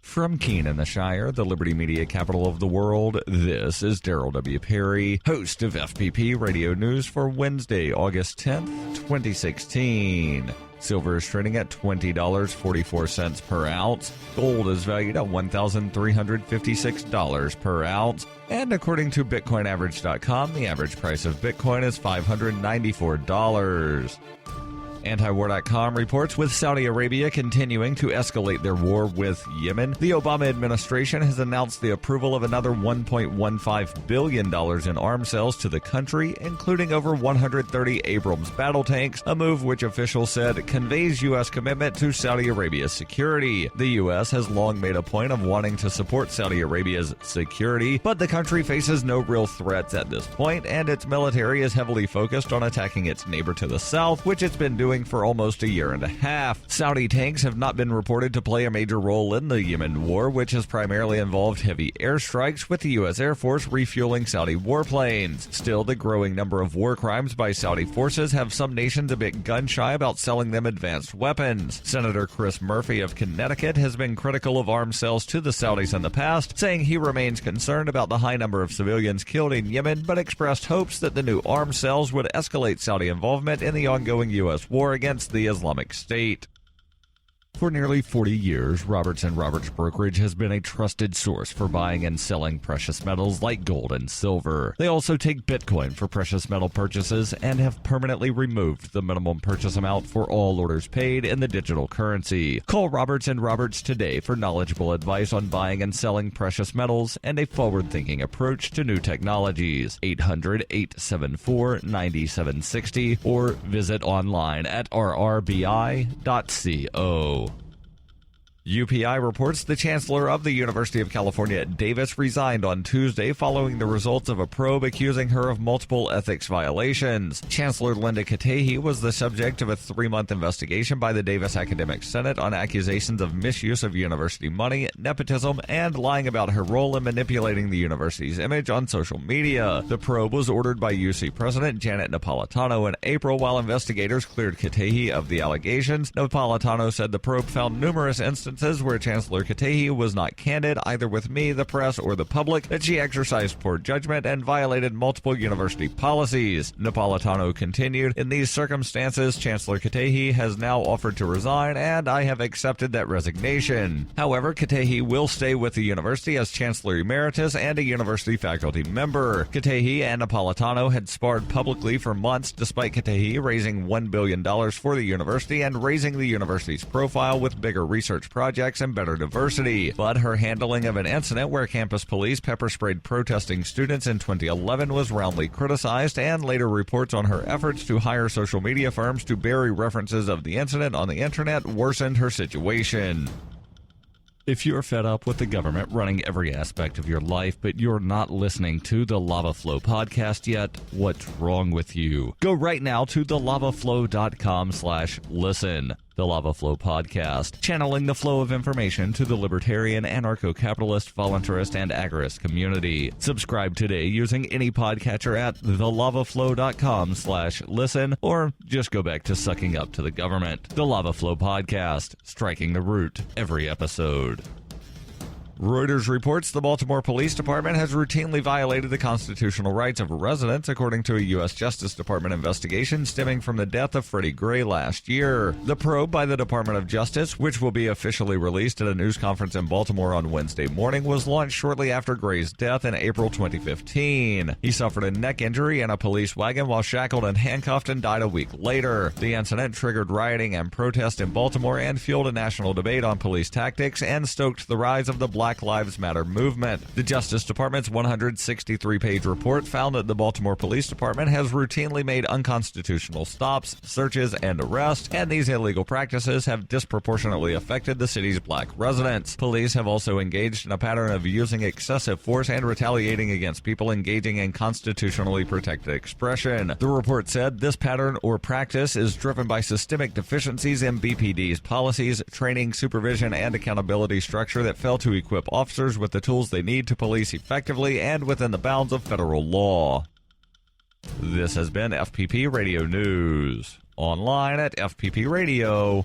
From Keene in the Shire, the Liberty Media capital of the world, this is Daryl W. Perry, host of FPP Radio News for Wednesday, August 10th, 2016. Silver is trading at $20.44 per ounce. Gold is valued at $1,356 per ounce. And according to BitcoinAverage.com, the average price of Bitcoin is $594. Antiwar.com reports with Saudi Arabia continuing to escalate their war with Yemen, the Obama administration has announced the approval of another $1.15 billion in arms sales to the country, including over 130 Abrams battle tanks, a move which officials said conveys U.S. commitment to Saudi Arabia's security. The U.S. has long made a point of wanting to support Saudi Arabia's security, but the country faces no real threats at this point, and its military is heavily focused on attacking its neighbor to the south, which it's been doing for almost a year and a half. Saudi tanks have not been reported to play a major role in the Yemen war, which has primarily involved heavy airstrikes, with the U.S. Air Force refueling Saudi warplanes. Still, the growing number of war crimes by Saudi forces have some nations a bit gun-shy about selling them advanced weapons. Senator Chris Murphy of Connecticut has been critical of arms sales to the Saudis in the past, saying he remains concerned about the high number of civilians killed in Yemen, but expressed hopes that the new arms sales would escalate Saudi involvement in the ongoing U.S. war against the Islamic State. For nearly 40 years, Roberts & Roberts Brokerage has been a trusted source for buying and selling precious metals like gold and silver. They also take Bitcoin for precious metal purchases and have permanently removed the minimum purchase amount for all orders paid in the digital currency. Call Roberts & Roberts today for knowledgeable advice on buying and selling precious metals and a forward-thinking approach to new technologies. 800-874-9760 or visit online at rrbi.co. UPI reports the chancellor of the University of California at Davis resigned on Tuesday following the results of a probe accusing her of multiple ethics violations. Chancellor Linda Katehi was the subject of a 3-month investigation by the Davis Academic Senate on accusations of misuse of university money, nepotism, and lying about her role in manipulating the university's image on social media. The probe was ordered by UC President Janet Napolitano in April while investigators cleared Katehi of the allegations. Napolitano said the probe found numerous instances where Chancellor Katehi was not candid either with me, the press, or the public, that she exercised poor judgment and violated multiple university policies. Napolitano continued, in these circumstances, Chancellor Katehi has now offered to resign, and I have accepted that resignation. However, Katehi will stay with the university as Chancellor Emeritus and a university faculty member. Katehi and Napolitano had sparred publicly for months, despite Katehi raising $1 billion for the university and raising the university's profile with bigger research projects and better diversity. But her handling of an incident where campus police pepper-sprayed protesting students in 2011 was roundly criticized, and later reports on her efforts to hire social media firms to bury references of the incident on the internet worsened her situation. If you're fed up with the government running every aspect of your life, but you're not listening to the Lava Flow podcast yet, what's wrong with you? Go right now to thelavaflow.com/listen. The Lava Flow podcast, channeling the flow of information to the libertarian, anarcho-capitalist, voluntarist, and agorist community. Subscribe today using any podcatcher at thelavaflow.com/listen, or just go back to sucking up to the government. The Lava Flow podcast, striking the root every episode. Reuters reports the Baltimore Police Department has routinely violated the constitutional rights of residents, according to a U.S. Justice Department investigation stemming from the death of Freddie Gray last year. The probe by the Department of Justice, which will be officially released at a news conference in Baltimore on Wednesday morning, was launched shortly after Gray's death in April 2015. He suffered a neck injury in a police wagon while shackled and handcuffed and died a week later. The incident triggered rioting and protest in Baltimore and fueled a national debate on police tactics and stoked the rise of the Black Lives Matter movement. The Justice Department's 163-page report found that the Baltimore Police Department has routinely made unconstitutional stops, searches, and arrests, and these illegal practices have disproportionately affected the city's black residents. Police have also engaged in a pattern of using excessive force and retaliating against people engaging in constitutionally protected expression. The report said this pattern or practice is driven by systemic deficiencies in BPD's policies, training, supervision, and accountability structure that fail to equip officers with the tools they need to police effectively and within the bounds of federal law. This has been FPP Radio News, online at fppradio.com.